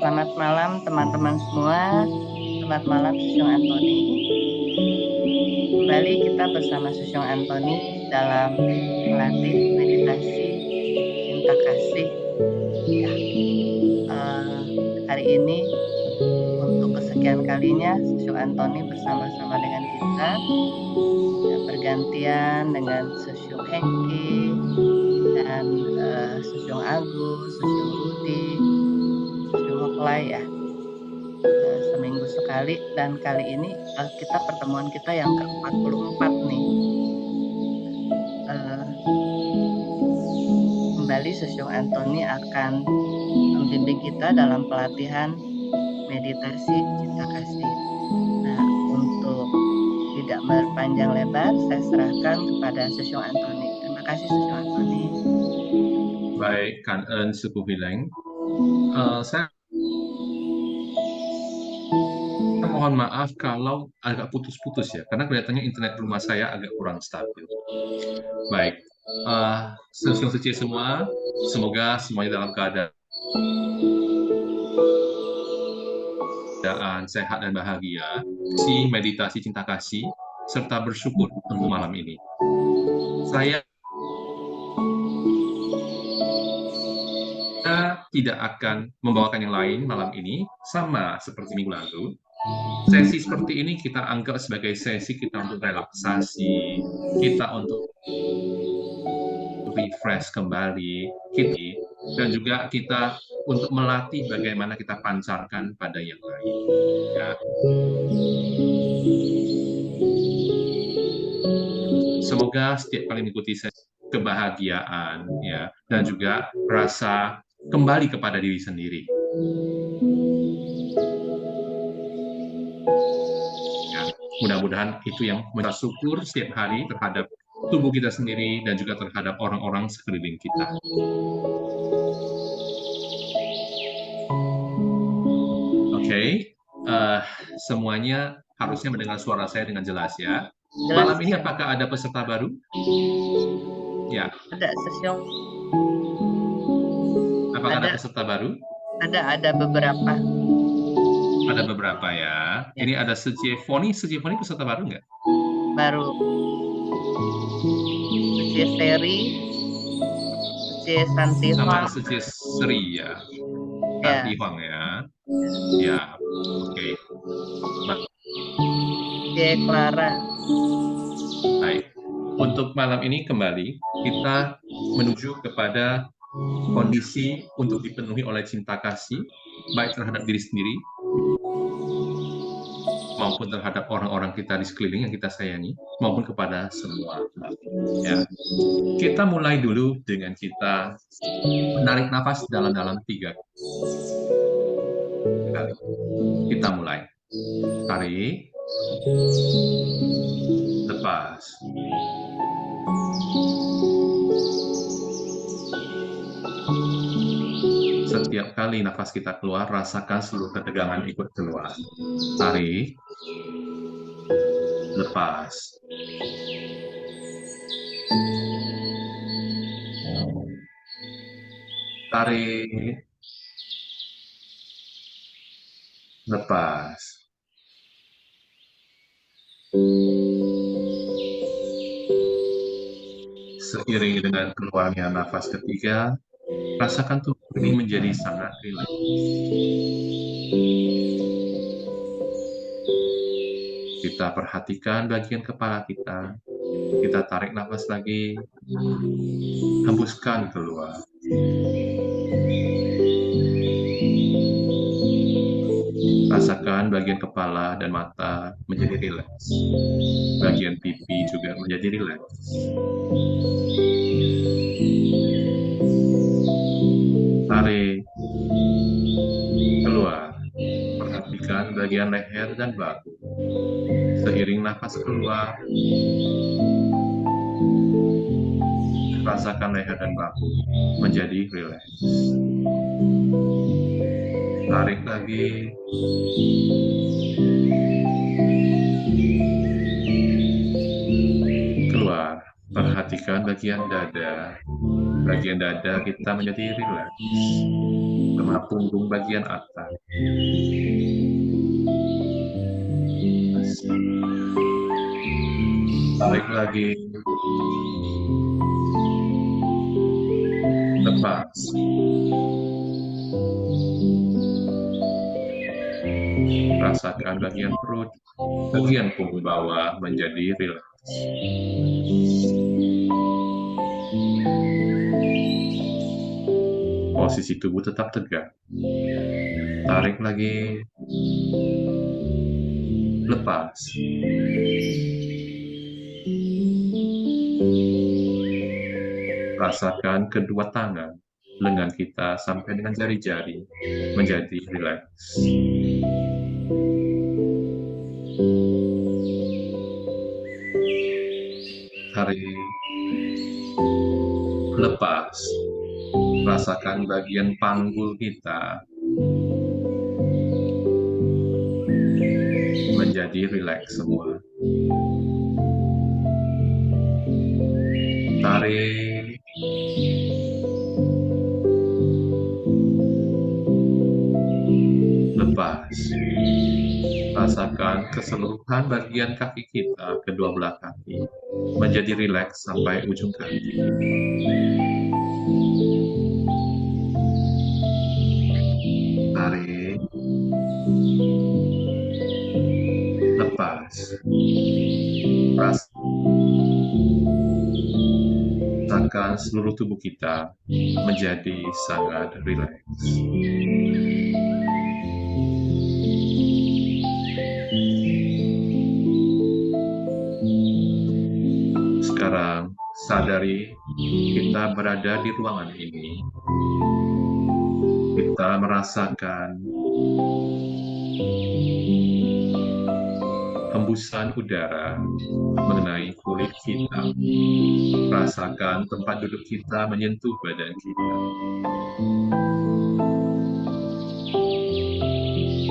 Selamat malam teman-teman semua. Selamat malam Susyong Antoni. Kembali kita bersama Susyong Antoni dalam melatih meditasi cinta kasih. Ya, hari ini untuk kesekian kalinya Susyong Antoni bersama-sama dengan kita, ya, bergantian dengan Susyong Hengki dan Susyong Agus, Susyong Rudi, Susyong Hoklai ya. Seminggu sekali, dan kali ini kita pertemuan kita yang ke-44 nih. Kembali Susyong Antoni akan membimbing kita dalam pelatihan meditasi cinta kasih. Nah, untuk tidak berpanjang lebar, saya serahkan kepada Susyong Antoni. Terima kasih Susyong Antoni. Baik, Kan Eun Suku Hileng. Saya mohon maaf kalau agak putus-putus ya, karena kelihatannya internet rumah saya agak kurang stabil. Baik, Susyong suci semua, semoga semuanya dalam keadaan sehat dan bahagia, si meditasi cinta kasih, serta bersyukur untuk malam ini. Saya tidak akan membawakan yang lain malam ini, sama seperti minggu lalu. Sesi seperti ini kita anggap sebagai sesi kita untuk relaksasi, kita untuk refresh kembali, dan juga kita untuk melatih bagaimana kita pancarkan pada yang lain. Ya. Semoga setiap kali mengikuti sesi kebahagiaan, ya, dan juga rasa kembali kepada diri sendiri. Ya, mudah-mudahan itu yang bersyukur setiap hari terhadap tubuh kita sendiri dan juga terhadap orang-orang sekeliling kita. Oke, semuanya harusnya mendengar suara saya dengan jelas ya. Malam ini apakah ada peserta baru? Ya. Ada Susyong. Apakah ada peserta baru? Ada beberapa. Ada beberapa ya. Ini ada Suci Foni peserta baru nggak? Baru. Suci Seri, Suci Santi Sama Huang. Suci Sri ya. Santi Huang ya. Ya, oke. Suci Clara. Baik. Untuk malam ini kembali kita menuju kepada kondisi untuk dipenuhi oleh cinta kasih, baik terhadap diri sendiri maupun terhadap orang-orang kita di sekeliling yang kita sayangi, maupun kepada semua. Ya. Kita mulai dulu dengan kita menarik nafas dalam-dalam 3 kali. Kita mulai. Tarik. Lepas. Setiap kali nafas kita keluar, rasakan seluruh ketegangan ikut keluar. Tarik. Lepas. Tarik. Lepas. Seiring dengan keluarnya nafas ketiga, rasakan tubuh ini menjadi sangat rileks. Kita perhatikan bagian kepala kita. Kita tarik nafas lagi. Hembuskan keluar. Rasakan bagian kepala dan mata menjadi rileks. Bagian pipi juga menjadi rileks. Tarik. Keluar. Perhatikan bagian leher dan bahu. Seiring nafas keluar, rasakan leher dan bahu menjadi rileks. Tarik lagi. Keluar. Perhatikan bagian dada, bagian dada kita menjadi rileks, lemah punggung bagian atas. Tarik lagi, lepas. Rasakan bagian perut, bagian punggung bawah menjadi rileks. Posisi tubuh tetap tegak. Tarik lagi, lepas. Rasakan kedua tangan, lengan kita sampai dengan jari-jari menjadi rileks. Tarik, lepas. Rasakan bagian panggul kita menjadi rileks semua. Tarik, lepas. Rasakan keseluruhan bagian kaki kita, kedua belah kaki, menjadi rileks sampai ujung kaki. Tarik, lepas. Rasakan seluruh tubuh kita menjadi sangat rileks. Sekarang, sadari kita berada di ruangan ini. Kita merasakan hembusan udara mengenai kulit kita. Rasakan tempat duduk kita menyentuh badan kita.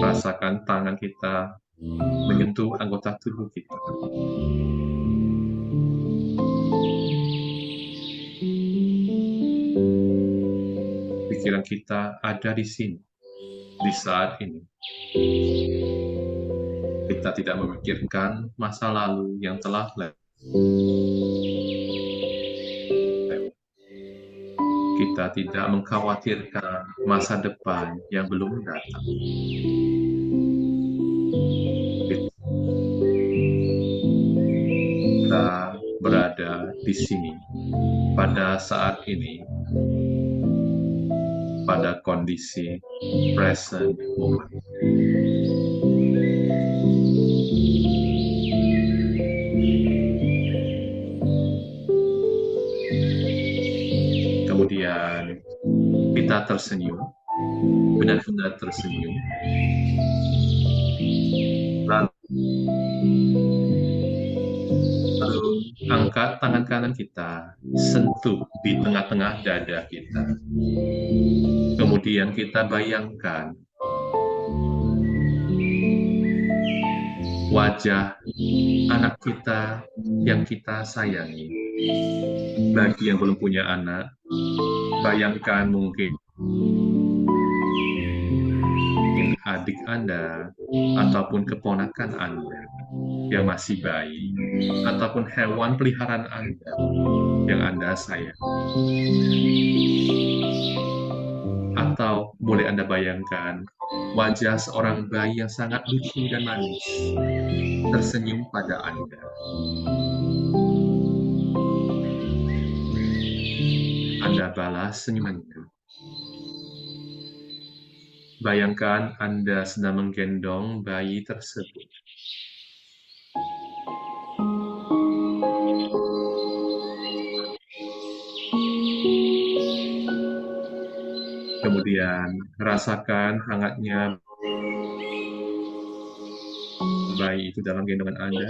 Rasakan tangan kita menyentuh anggota tubuh kita. Pikiran kita ada di sini, di saat ini. Kita tidak memikirkan masa lalu yang telah lewat. Kita tidak mengkhawatirkan masa depan yang belum datang. Kita berada di sini pada saat ini, pada kondisi present moment. Kemudian kita tersenyum, benar-benar tersenyum. Lalu angkat tangan kanan kita, sentuh di tengah-tengah dada kita. Kemudian kita bayangkan wajah anak kita yang kita sayangi. Bagi yang belum punya anak, bayangkan mungkin adik Anda ataupun keponakan Anda yang masih bayi, ataupun hewan peliharaan Anda yang Anda sayang. Atau boleh Anda bayangkan wajah seorang bayi yang sangat lucu dan manis tersenyum pada Anda. Anda balas senyumannya. Bayangkan Anda sedang menggendong bayi tersebut. Kemudian rasakan hangatnya bayi itu dalam gendongan Anda.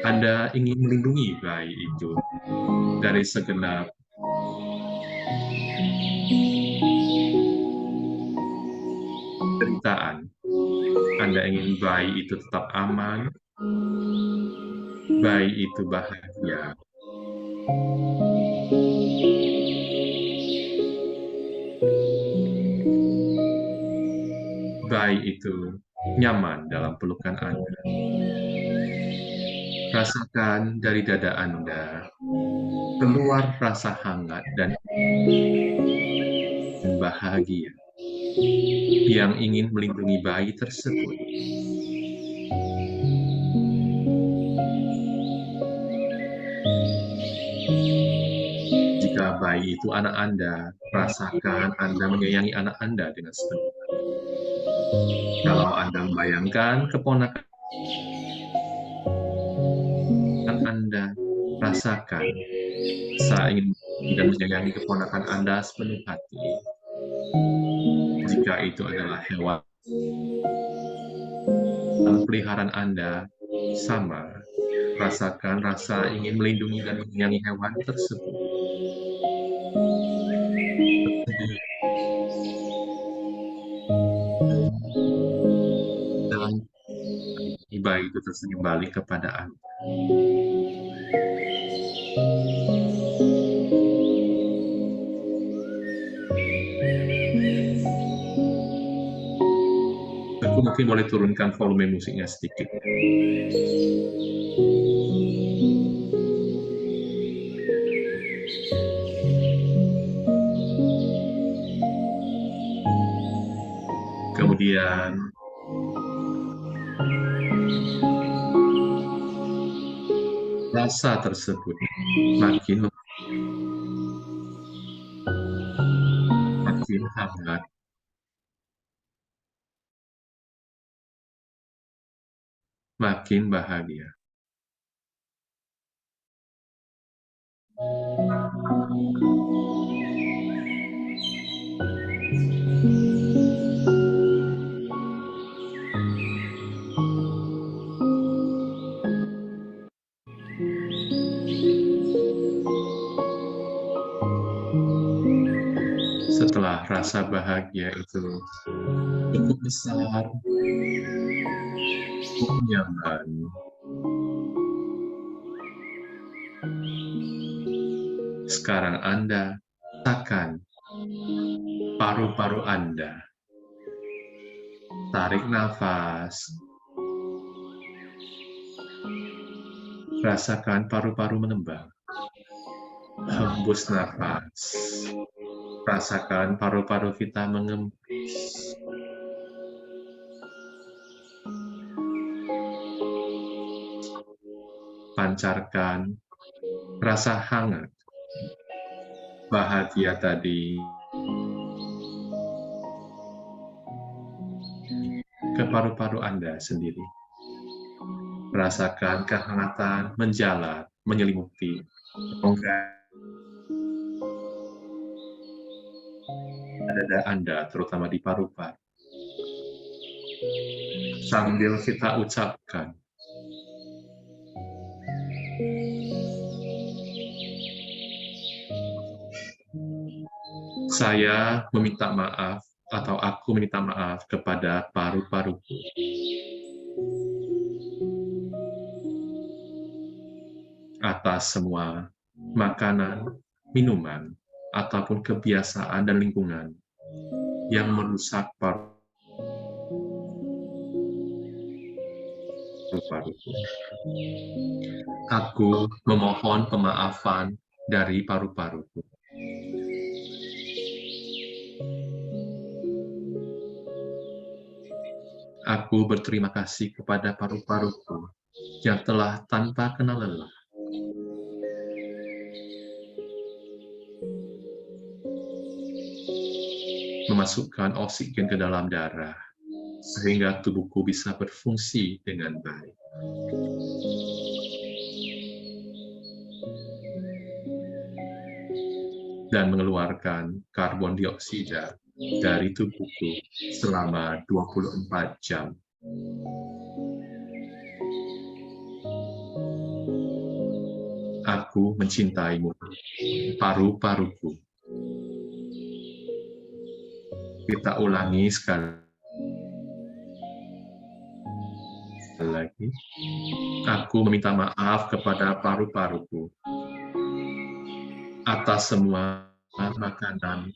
Anda ingin melindungi bayi itu dari segenap penderitaan. Anda ingin bayi itu tetap aman, bayi itu bahagia. bayi itu nyaman dalam pelukan Anda. Rasakan dari dada Anda keluar rasa hangat dan bahagia yang ingin melindungi bayi tersebut. Jika bayi itu anak Anda, rasakan Anda menyayangi anak Anda dengan sepenuh hati. Kalau Anda membayangkan keponakan Anda, rasakan saya ingin dan menyayangi keponakan Anda sepenuh hati. Jika itu adalah hewan peliharaan Anda, sama, rasakan rasa ingin melindungi dan menyayangi hewan tersebut. Dan bayi itu tersenyum balik kepada Anda. Aku mungkin boleh turunkan volume musiknya sedikit. Kemudian rasa tersebut makin hangat, makin bahagia. Setelah rasa bahagia itu cukup besar, cukup nyaman, sekarang Anda rasakan paru-paru Anda. Tarik nafas. Rasakan paru-paru mengembang. Hembus nafas. Rasakan paru-paru kita mengembus. Pancarkan rasa hangat, bahagia tadi ke paru-paru Anda sendiri. Rasakan kehangatan menjalar, menyelimuti rongga dada Anda, terutama di paru-paru. Sambil kita ucapkan, saya meminta maaf atau aku meminta maaf kepada paru-paruku. Atas semua makanan, minuman, ataupun kebiasaan dan lingkungan yang merusak paru-paruku. Aku memohon pemaafan dari paru-paruku. Aku berterima kasih kepada paru-paruku yang telah tanpa kenal lelah memasukkan oksigen ke dalam darah sehingga tubuhku bisa berfungsi dengan baik. Dan mengeluarkan karbon dioksida dari tubuhku selama 24 jam. Aku mencintaimu, paru-paruku. Kita ulangi sekali lagi. Aku meminta maaf kepada paru-paruku atas semua makanan,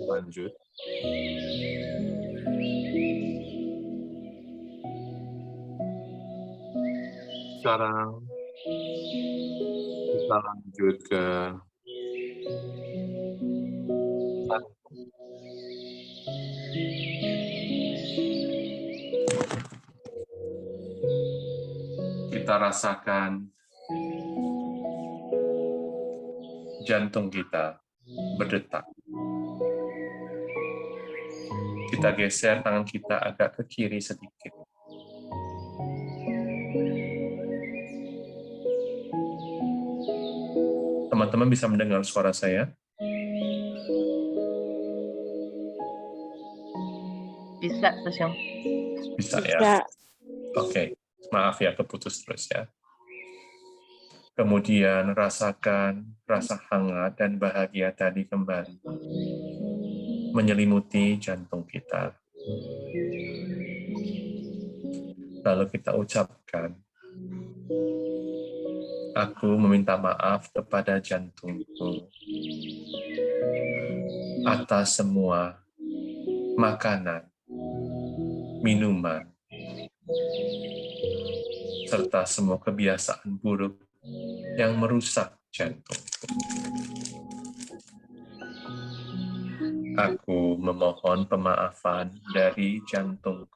Lanjut. Sekarang kita lanjut ke kita rasakan jantung kita berdetak. Kita geser tangan kita agak ke kiri sedikit. Teman-teman bisa mendengar suara saya? Bisa, Susyong. Bisa ya? Oke, maaf ya keputus terus ya. Kemudian rasakan rasa hangat dan bahagia tadi kembali menyelimuti jantung kita. Lalu kita ucapkan, aku meminta maaf kepada jantungku atas semua makanan, minuman, serta semua kebiasaan buruk yang merusak jantung. Aku memohon pemaafan dari jantungku.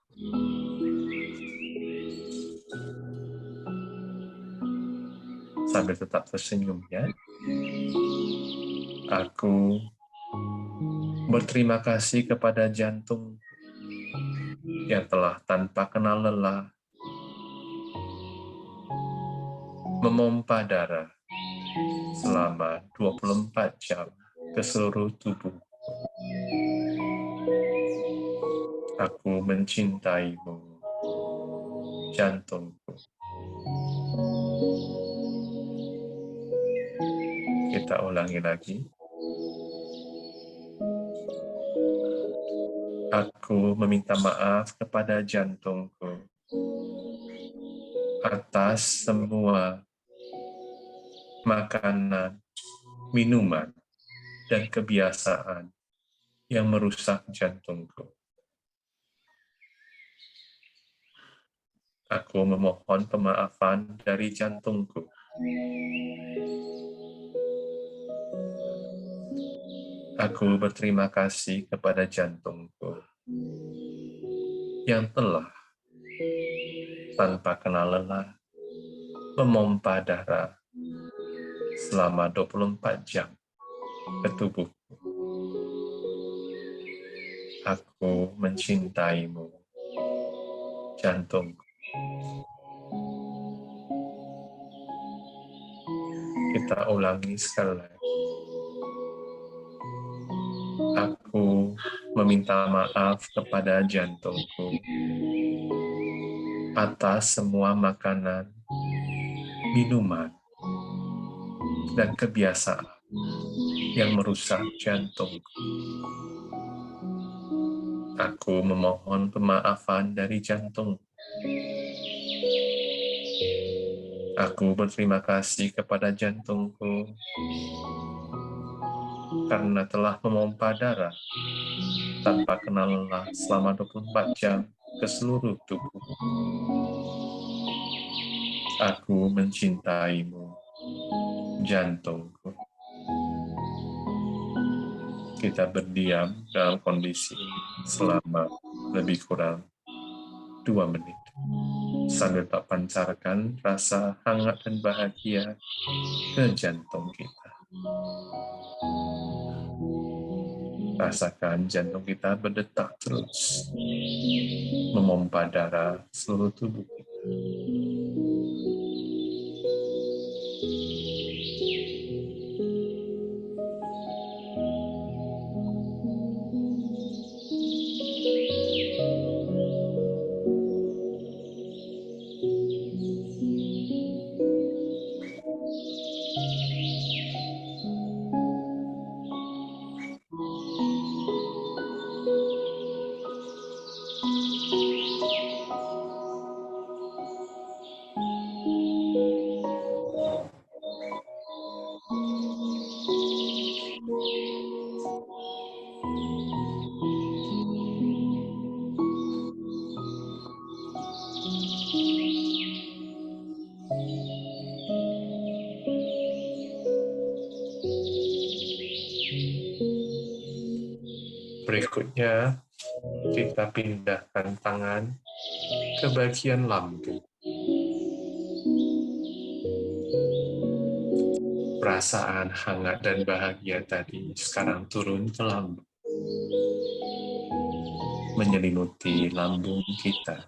Sambil tetap tersenyum ya. Aku berterima kasih kepada jantung yang telah tanpa kenal lelah memompa darah selama 24 jam ke seluruh tubuh. Aku mencintaimu, jantungku. Kita ulangi lagi. Aku meminta maaf kepada jantungku atas semua makanan, minuman, dan kebiasaan yang merusak jantungku. Aku memohon pemaafan dari jantungku. Aku berterima kasih kepada jantungku yang telah tanpa kenal lelah memompa darah selama 24 jam ke tubuhku. Aku mencintaimu, jantungku. Kita ulangi sekali lagi. Aku meminta maaf kepada jantungku atas semua makanan, minuman, dan kebiasaan yang merusak jantungku. Aku memohon pemaafan dari jantung. Aku berterima kasih kepada jantungku karena telah memompa darah tanpa kenal lelah selama 24 jam ke seluruh tubuh. Aku mencintaimu, jantungku. Kita berdiam dalam kondisi ini selama lebih kurang 2 menit. Sambil tak pancarkan rasa hangat dan bahagia ke jantung kita. Rasakan jantung kita berdetak terus, memompa darah seluruh tubuh kita. Berikutnya, kita pindahkan tangan ke bagian lambung. Perasaan hangat dan bahagia tadi sekarang turun ke lambung, menyelimuti lambung kita,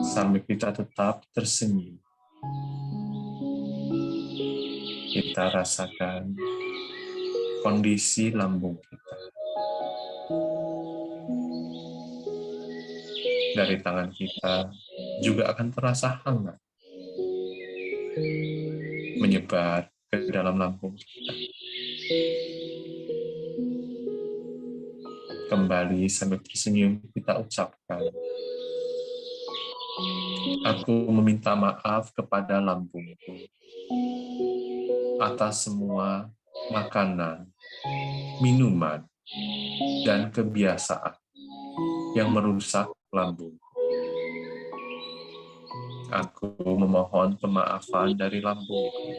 sambil kita tetap tersenyum. Kita rasakan kondisi lambung kita. Dari tangan kita juga akan terasa hangat, menyebar ke dalam lambung kita. Kembali sambil tersenyum kita ucapkan, aku meminta maaf kepada lambungku atas semua makanan, minuman, dan kebiasaan yang merusak lambung. Aku memohon pemaafan dari lambungku.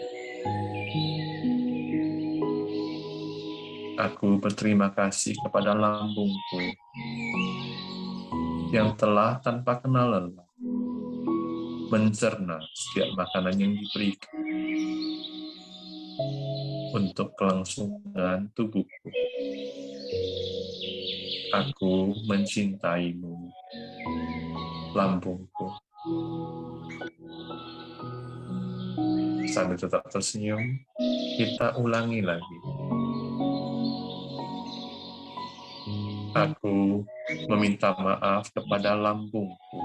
Aku berterima kasih kepada lambungku yang telah tanpa kenal lelah mencerna setiap makanan yang diberikan untuk kelangsungan tubuhku. Aku mencintaimu, lambungku. Sambil tetap tersenyum, kita ulangi lagi. Aku meminta maaf kepada lambungku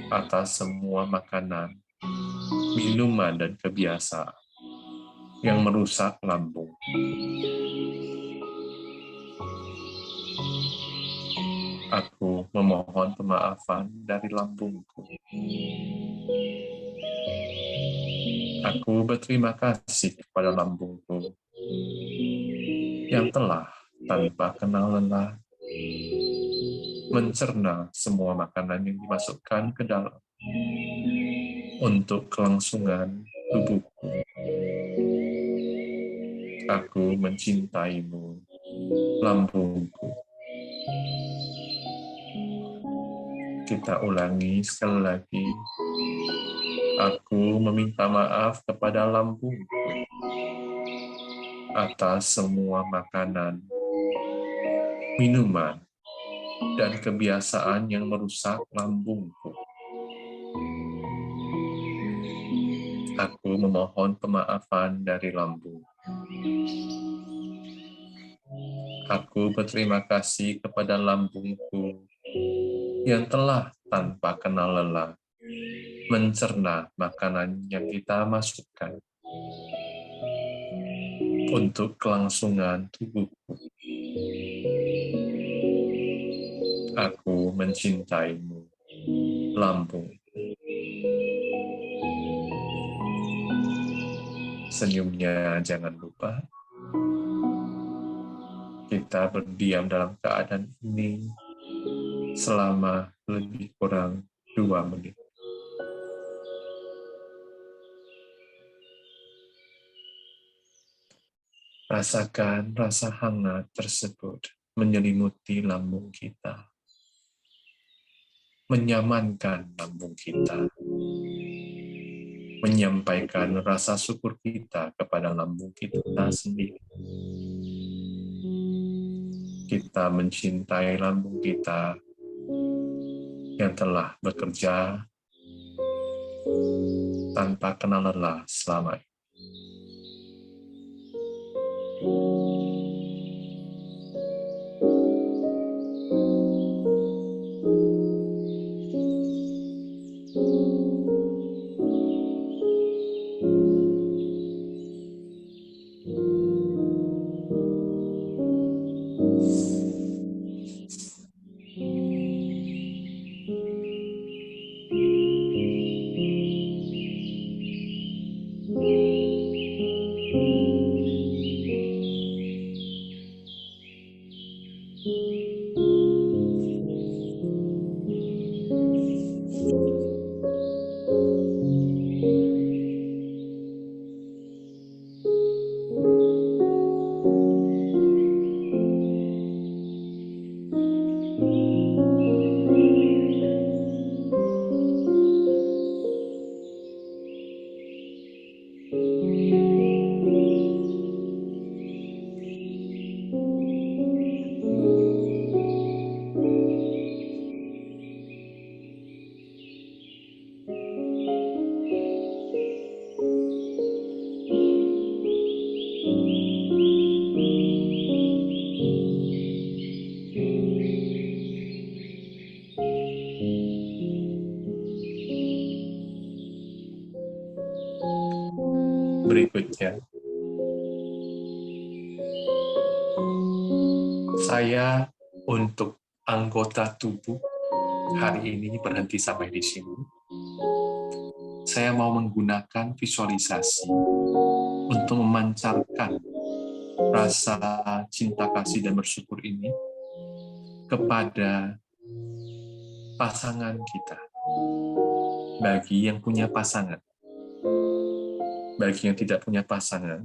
atas semua makanan, minuman, dan kebiasaan yang merusak lambung. Aku memohon pemaafan dari lambungku. Aku berterima kasih kepada lambungku yang telah tanpa kenal lelah mencerna semua makanan yang dimasukkan ke dalam untuk kelangsungan tubuhku. Aku mencintaimu, lambungku. Kita ulangi sekali lagi. Aku meminta maaf kepada lambungku atas semua makanan, minuman, dan kebiasaan yang merusak lambungku. Aku memohon pemaafan dari lambung. Aku berterima kasih kepada lambungku yang telah tanpa kenal lelah mencerna makanan yang kita masukkan untuk kelangsungan tubuhku. Aku mencintaimu, lambung. Senyumnya jangan lupa. Kita berdiam dalam keadaan ini selama lebih kurang 2 menit. Rasakan rasa hangat tersebut menyelimuti lambung kita, menyamankan lambung kita, menyampaikan rasa syukur kita kepada lambung kita sendiri. Kita mencintai lambung kita yang telah bekerja tanpa kenal lelah selama ini. Berikutnya, saya untuk anggota tubuh hari ini berhenti sampai di sini. Saya mau menggunakan visualisasi untuk memancarkan rasa cinta kasih dan bersyukur ini kepada pasangan kita. Bagi yang punya pasangan, bagi yang tidak punya pasangan,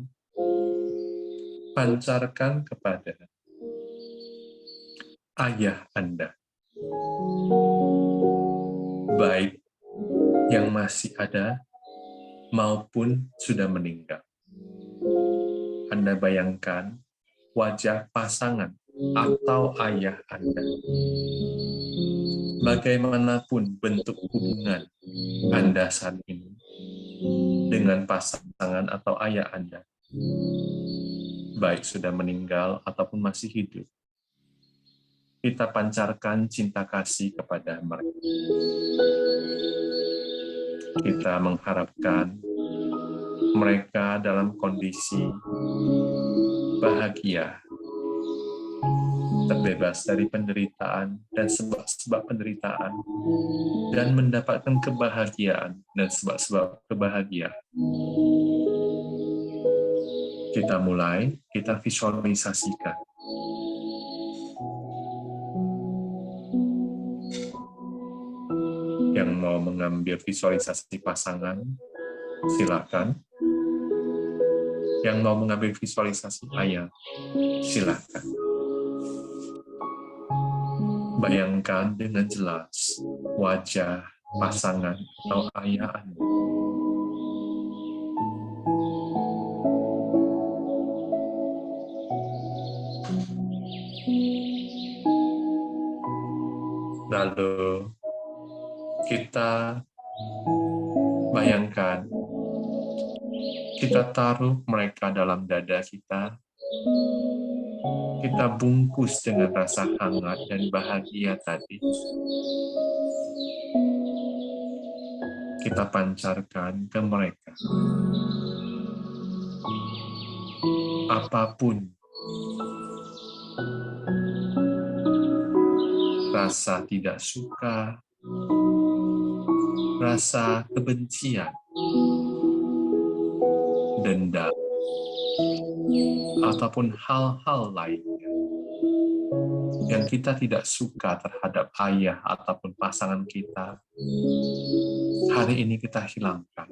pancarkan kepada ayah Anda, baik yang masih ada maupun sudah meninggal. Anda bayangkan wajah pasangan atau ayah Anda. Bagaimanapun bentuk hubungan Anda saat ini dengan pasangan atau ayah Anda, baik sudah meninggal ataupun masih hidup, kita pancarkan cinta kasih kepada mereka. Kita mengharapkan mereka dalam kondisi bahagia, terbebas dari penderitaan dan sebab-sebab penderitaan, dan mendapatkan kebahagiaan dan sebab-sebab kebahagiaan. Kita mulai, kita visualisasikan. Yang mau mengambil visualisasi pasangan, silakan. Yang mau mengambil visualisasi ayah, silakan. Bayangkan dengan jelas wajah pasangan atau ayah Anda. Lalu kita bayangkan, kita taruh mereka dalam dada kita, kita bungkus dengan rasa hangat dan bahagia tadi. Kita pancarkan ke mereka. Apapun rasa tidak suka, rasa kebencian, dendam, ataupun hal-hal lainnya yang kita tidak suka terhadap ayah ataupun pasangan kita, hari ini kita hilangkan.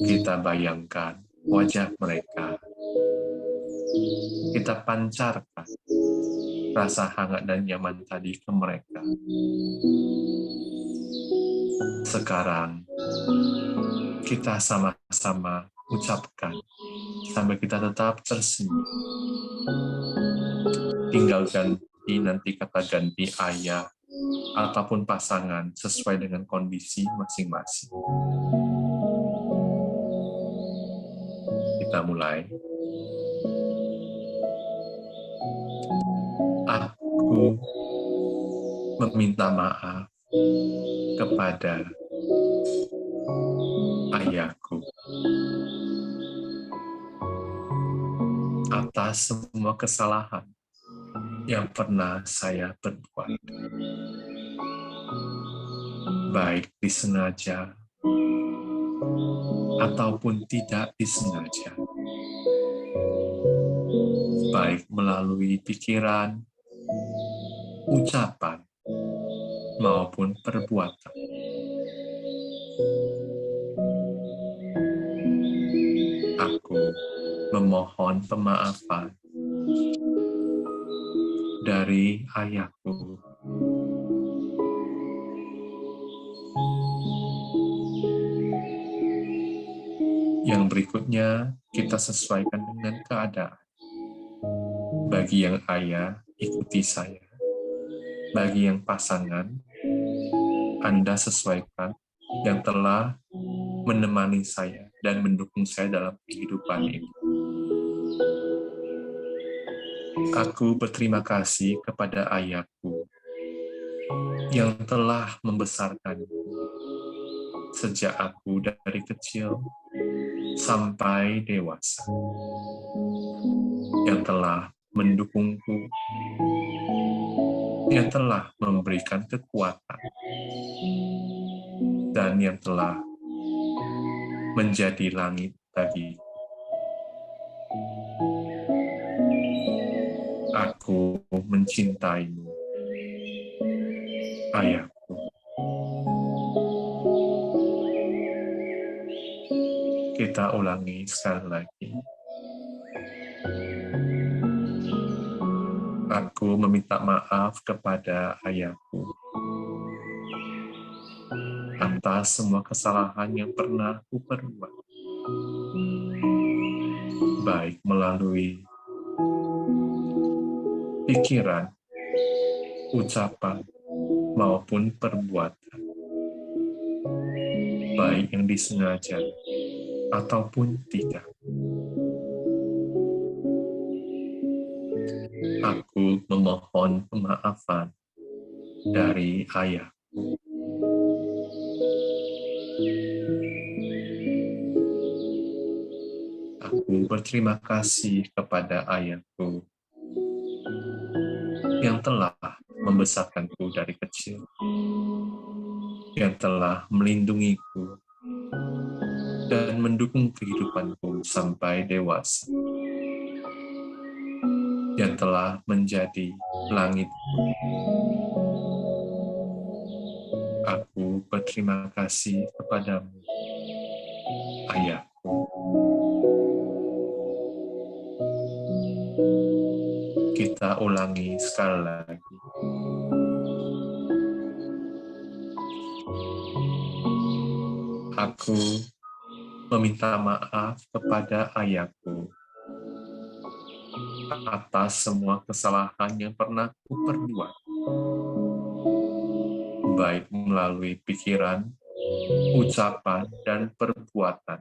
Kita bayangkan wajah mereka. Kita pancarkan rasa hangat dan nyaman tadi ke mereka. Sekarang, kita sama-sama ucapkan sambil kita tetap tersenyum. Tinggal ganti, nanti kata ganti ayah ataupun pasangan sesuai dengan kondisi masing-masing. Kita mulai. Aku meminta maaf kepada ayahku atas semua kesalahan yang pernah saya perbuat, baik disengaja ataupun tidak disengaja, baik melalui pikiran ucapan maupun perbuatan. Aku memohon pemaafan dari ayahku. Yang berikutnya kita sesuaikan dengan keadaan. Bagi yang ayah, ikuti saya. Bagi yang pasangan, Anda sesuaikan yang telah menemani saya dan mendukung saya dalam kehidupan ini. Aku berterima kasih kepada ayahku yang telah membesarkanku sejak aku dari kecil sampai dewasa, yang telah mendukungku, yang telah memberikan kekuatan, dan yang telah menjadi langit bagiku. Aku mencintaimu, ayahku. Kita ulangi sekali lagi. Aku meminta maaf kepada ayahku atas semua kesalahan yang pernah aku perbuat, baik melalui pikiran, ucapan, maupun perbuatan, baik yang disengaja ataupun tidak. Aku memohon pemaafan dari ayahku. Aku berterima kasih kepada ayahku yang telah membesarkanku dari kecil, yang telah melindungiku dan mendukung kehidupanku sampai dewasa, yang telah menjadi langitku. Aku berterima kasih kepadamu, ayahku. Kita ulangi sekali lagi. Aku meminta maaf kepada ayahku atas semua kesalahan yang pernah kuperbuat, baik melalui pikiran, ucapan, dan perbuatan,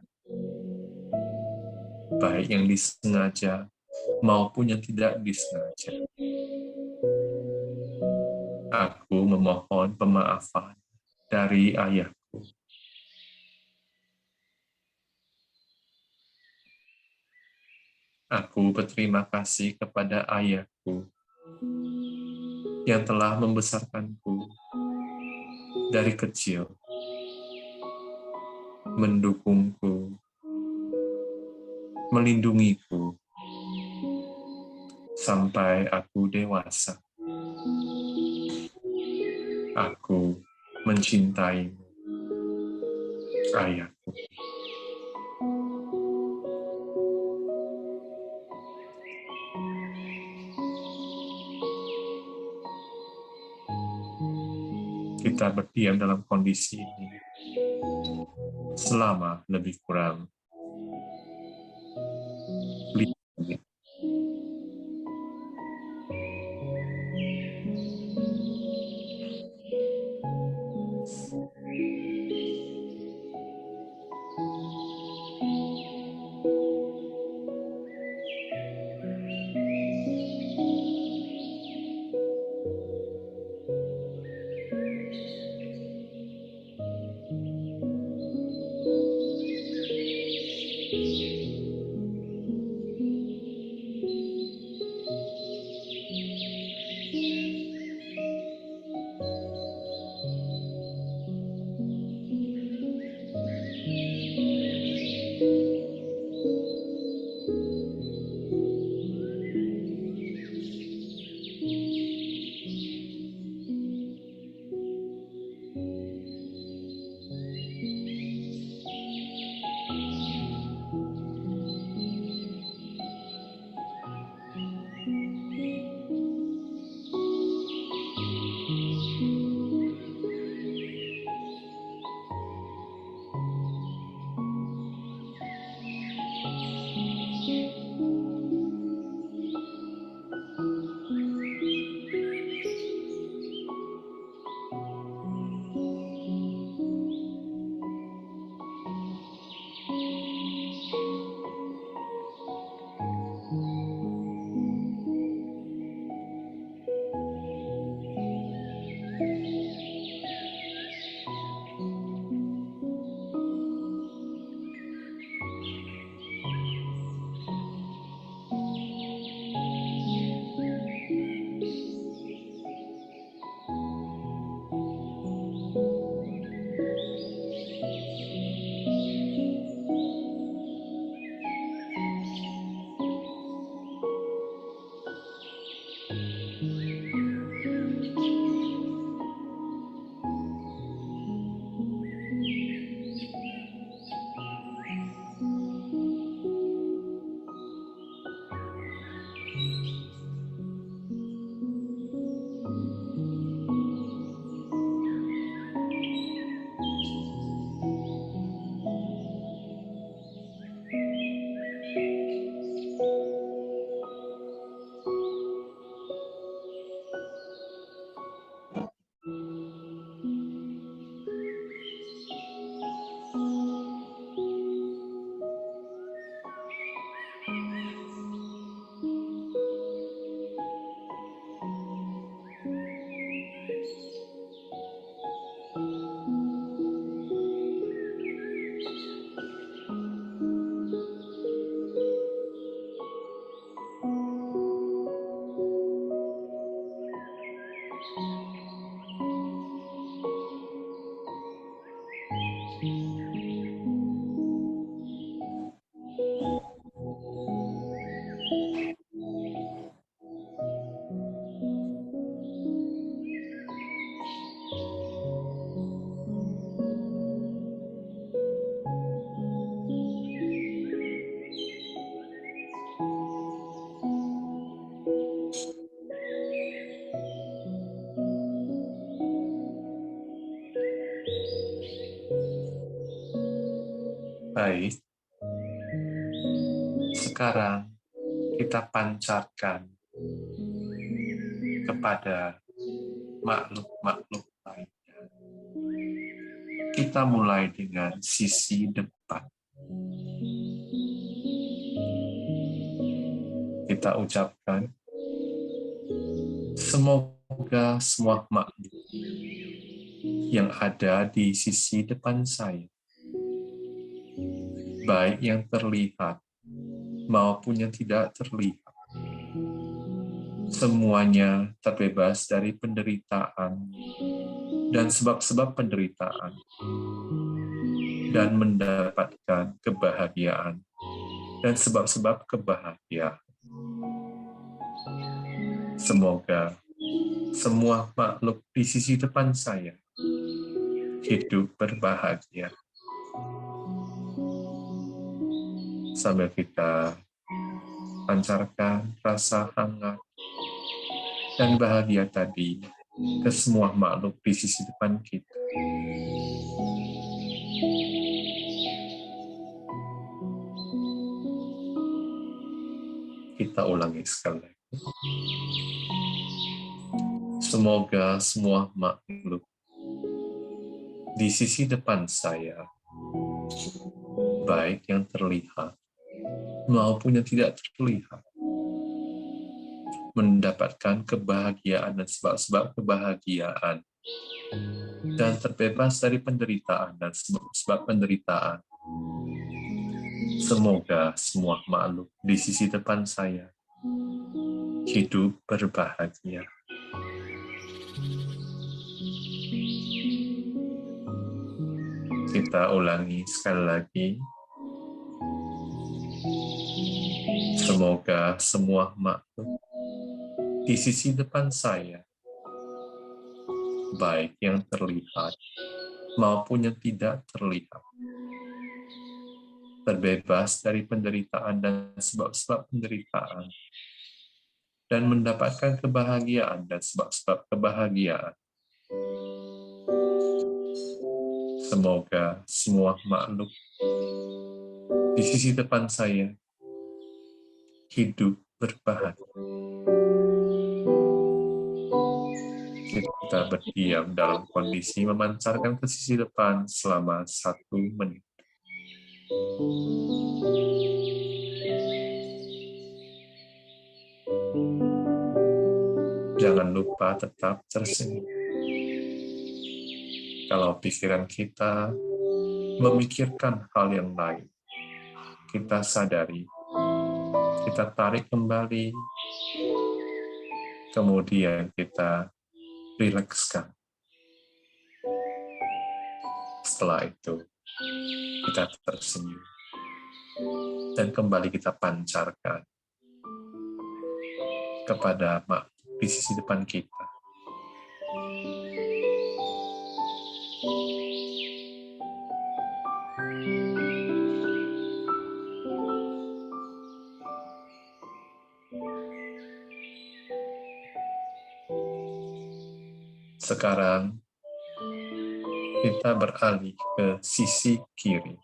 baik yang disengaja maupun yang tidak disengaja. Aku memohon pemaafan dari ayahku. Aku berterima kasih kepada ayahku yang telah membesarkanku dari kecil, mendukungku, melindungiku, sampai aku dewasa. Aku mencintaimu, ayahku. Kita berdiam dalam kondisi ini selama lebih kurang 5 menit. Baik, sekarang kita pancarkan kepada makhluk-makhluk lainnya. Kita mulai dengan sisi depan. Kita ucapkan, semoga semua makhluk yang ada di sisi depan saya, baik yang terlihat maupun yang tidak terlihat, semuanya terbebas dari penderitaan dan sebab-sebab penderitaan, dan mendapatkan kebahagiaan dan sebab-sebab kebahagiaan. Semoga semua makhluk di sisi depan saya hidup berbahagia. Sambil kita pancarkan rasa hangat dan bahagia tadi ke semua makhluk di sisi depan kita. Kita ulangi sekali lagi. Semoga semua makhluk di sisi depan saya, baik yang terlihat maupun yang tidak terlihat, mendapatkan kebahagiaan dan sebab-sebab kebahagiaan, dan terbebas dari penderitaan dan sebab-sebab penderitaan. Semoga semua makhluk di sisi depan saya hidup berbahagia. Kita ulangi sekali lagi. Semoga semua makhluk di sisi depan saya, baik yang terlihat maupun yang tidak terlihat, terbebas dari penderitaan dan sebab-sebab penderitaan, dan mendapatkan kebahagiaan dan sebab-sebab kebahagiaan. Semoga semua makhluk di sisi depan saya hidup berbahagia. Kita berdiam dalam kondisi memancarkan ke sisi depan selama 1 menit. Jangan lupa tetap tersenyum. Kalau pikiran kita memikirkan hal yang lain, kita sadari, kita tarik kembali, kemudian kita rilekskan. Setelah itu, kita tersenyum, dan kembali kita pancarkan kepada makhluk di sisi depan kita. Sekarang, kita beralih ke sisi kiri.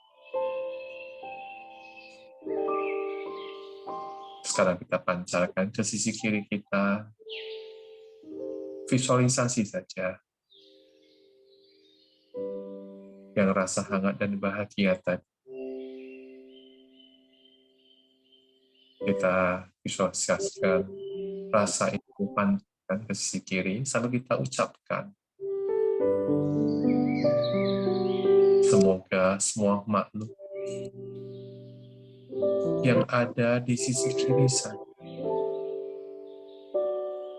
Sekarang kita pancarkan ke sisi kiri kita. Visualisasi saja yang rasa hangat dan bahagia tadi. Kita visualisasikan rasa itu, pancarkan ke sisi kiri, sambil kita ucapkan, semoga semua makhluk yang ada di sisi kiri saya,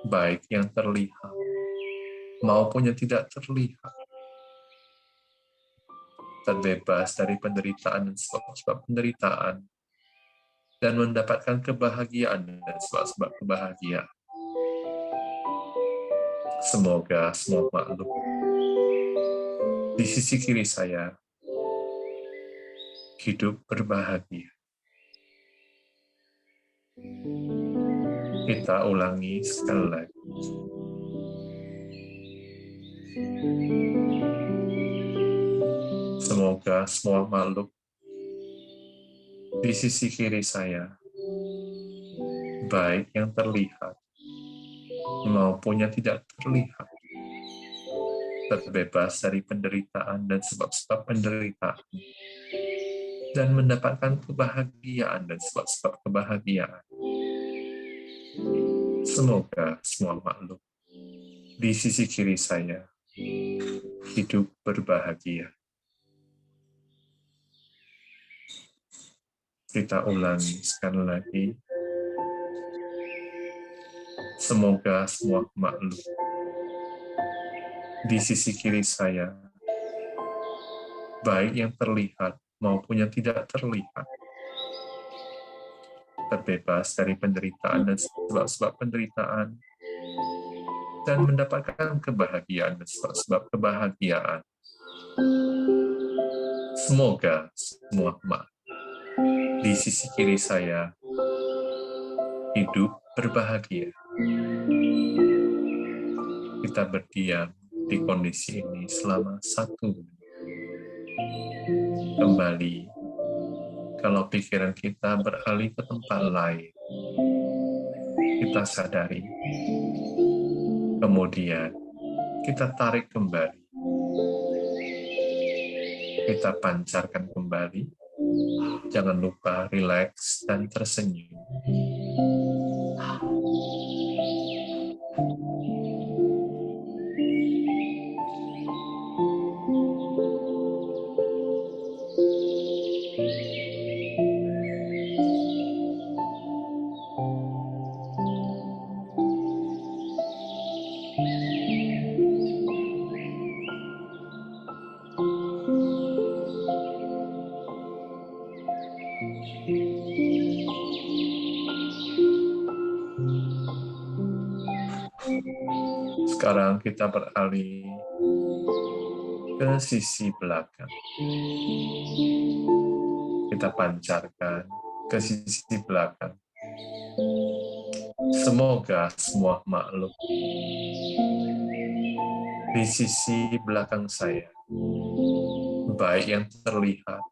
baik yang terlihat maupun yang tidak terlihat, terbebas dari penderitaan dan sebab-sebab penderitaan, dan mendapatkan kebahagiaan dan sebab-sebab kebahagiaan. Semoga semua makhluk di sisi kiri saya hidup berbahagia. Kita ulangi sekali lagi. Semoga semua makhluk di sisi kiri saya, baik yang terlihat maupun yang tidak terlihat, terbebas dari penderitaan dan sebab-sebab penderitaan, dan mendapatkan kebahagiaan dan sebab-sebab kebahagiaan. Semoga semua makhluk di sisi kiri saya hidup berbahagia. Kita ulangi sekali lagi. Semoga semua makhluk di sisi kiri saya, baik yang terlihat maupun yang tidak terlihat, terbebas dari penderitaan dan sebab-sebab penderitaan, dan mendapatkan kebahagiaan dan sebab-sebab kebahagiaan. Semoga semua makhluk di sisi kiri saya hidup berbahagia. Kita berdiam di kondisi ini selama 1 menit. Kembali, kalau pikiran kita beralih ke tempat lain, kita sadari. Kemudian, kita tarik kembali. Kita pancarkan kembali. Jangan lupa rileks dan tersenyum. Sekarang kita beralih ke sisi belakang. Kita pancarkan ke sisi belakang. Semoga semua makhluk di sisi belakang saya, baik yang terlihat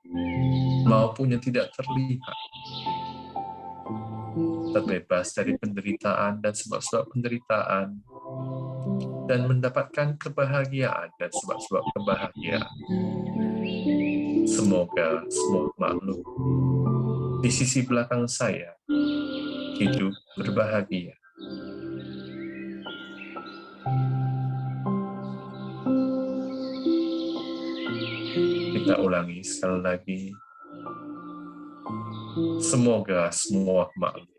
maupun yang tidak terlihat, terbebas dari penderitaan dan sebab-sebab penderitaan, dan mendapatkan kebahagiaan dan sebab-sebab kebahagiaan. Semoga semua makhluk di sisi belakang saya hidup berbahagia. Kita ulangi sekali lagi. Semoga semua makhluk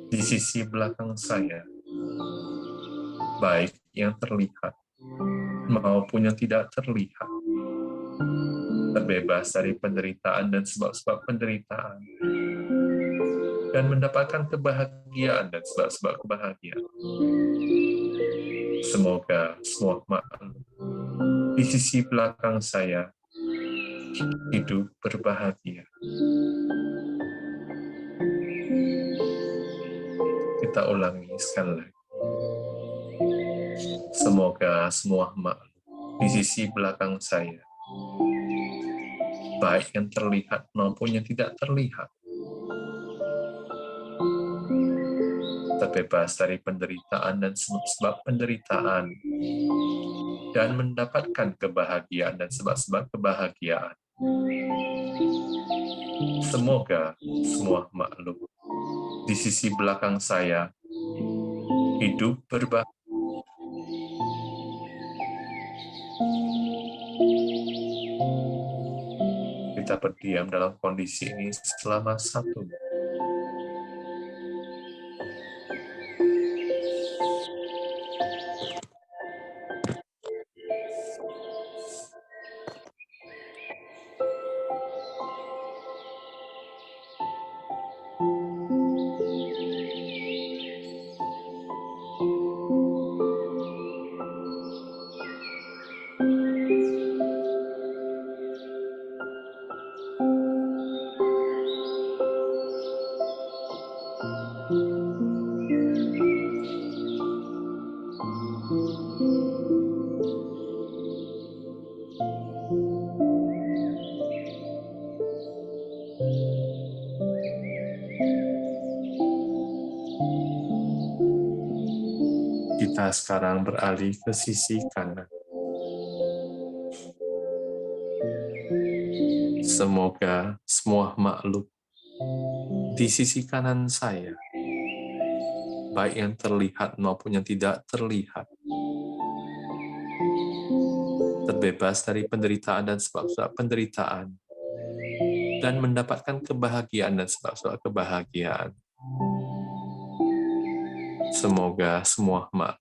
di sisi belakang saya, baik yang terlihat maupun yang tidak terlihat, terbebas dari penderitaan dan sebab-sebab penderitaan, dan mendapatkan kebahagiaan dan sebab-sebab kebahagiaan. Semoga semua makhluk di sisi belakang saya hidup berbahagia. Kita ulangi sekali lagi. Semoga semua makhluk di sisi belakang saya, baik yang terlihat maupun yang tidak terlihat, terbebas dari penderitaan dan sebab penderitaan, dan mendapatkan kebahagiaan dan sebab-sebab kebahagiaan. Semoga semua makhluk di sisi belakang saya hidup berbahagia. Kita berdiam dalam kondisi ini selama 1 menit. Kita sekarang beralih ke sisi kanan. Semoga semua makhluk di sisi kanan saya, baik yang terlihat maupun yang tidak terlihat, terbebas dari penderitaan dan sebab-sebab penderitaan, dan mendapatkan kebahagiaan dan sebab-sebab kebahagiaan. Semoga semua makhluk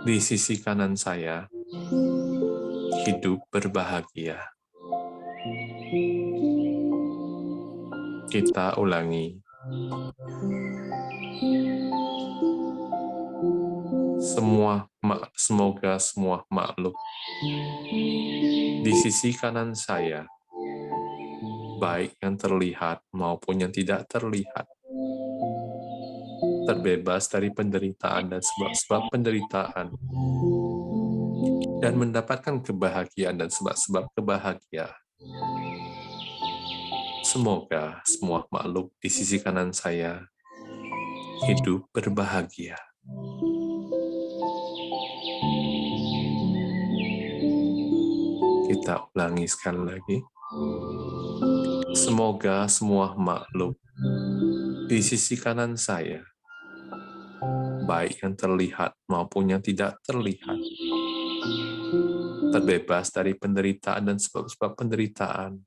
di sisi kanan saya hidup berbahagia. Kita ulangi. Semoga semua makhluk di sisi kanan saya, baik yang terlihat maupun yang tidak terlihat, terbebas dari penderitaan dan sebab-sebab penderitaan, dan mendapatkan kebahagiaan dan sebab-sebab kebahagiaan. Semoga semua makhluk di sisi kanan saya hidup berbahagia. Kita ulangi sekali lagi. Semoga semua makhluk di sisi kanan saya, baik yang terlihat maupun yang tidak terlihat, terbebas dari penderitaan dan sebab-sebab penderitaan,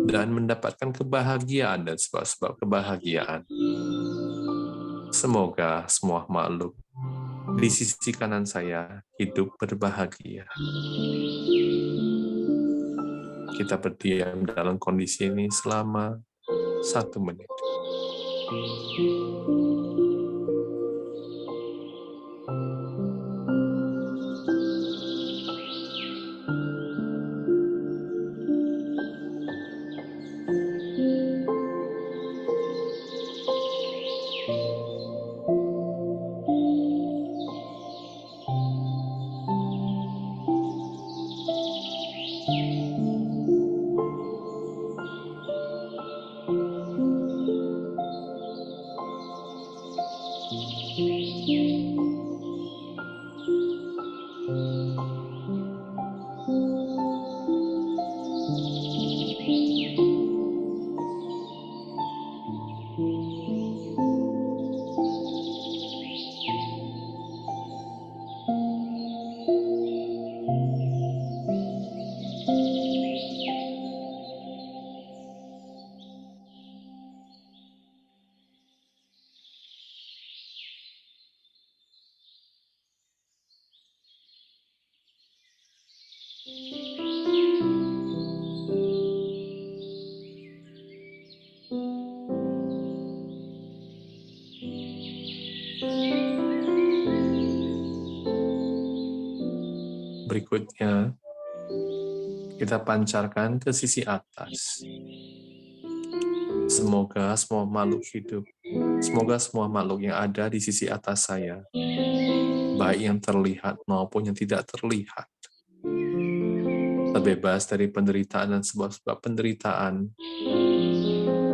dan mendapatkan kebahagiaan dan sebab-sebab kebahagiaan. Semoga semua makhluk di sisi kanan saya hidup berbahagia. Kita berdiam dalam kondisi ini selama 1 menit. Berikutnya, kita pancarkan ke sisi atas. Semoga semua makhluk hidup, semoga semua makhluk yang ada di sisi atas saya, baik yang terlihat maupun yang tidak terlihat, terbebas dari penderitaan dan sebab-sebab penderitaan,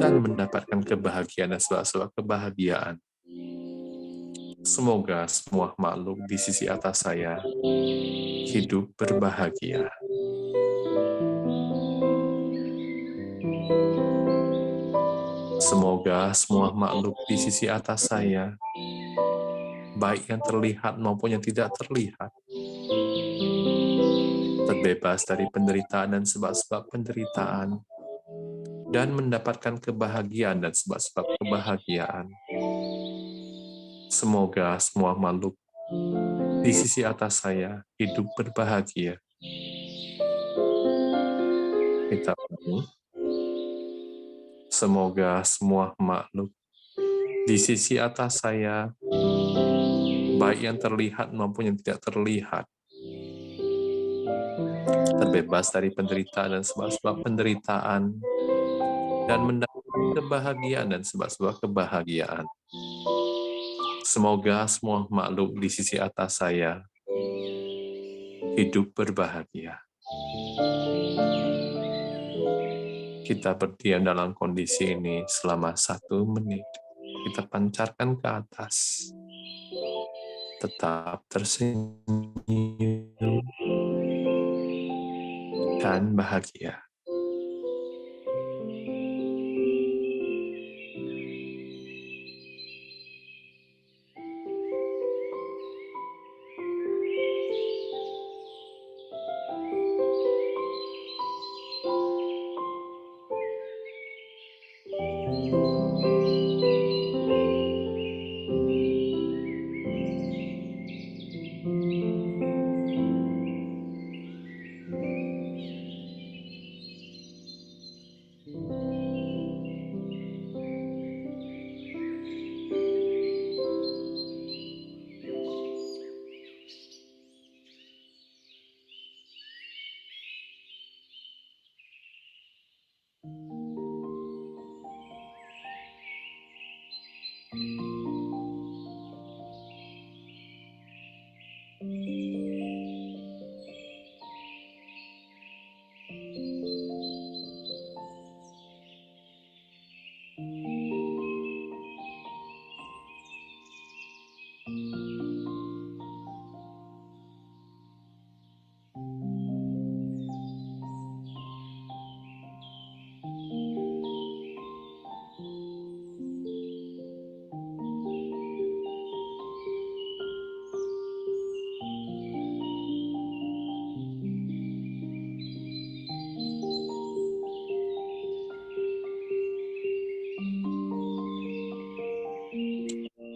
dan mendapatkan kebahagiaan dan sebab-sebab kebahagiaan. Semoga semua makhluk di sisi atas saya hidup berbahagia. Semoga semua makhluk di sisi atas saya, baik yang terlihat maupun yang tidak terlihat, terbebas dari penderitaan dan sebab-sebab penderitaan, dan mendapatkan kebahagiaan dan sebab-sebab kebahagiaan. Semoga semua makhluk di sisi atas saya hidup berbahagia. Kita ulangi. Semoga semua makhluk di sisi atas saya, baik yang terlihat maupun yang tidak terlihat, terbebas dari penderitaan dan sebab-sebab penderitaan, dan mendapatkan kebahagiaan dan sebab-sebab kebahagiaan. Semoga semua makhluk di sisi atas saya hidup berbahagia. Kita berdiam dalam kondisi ini selama 1 menit. Kita pancarkan ke atas. tetap tersenyum dan bahagia.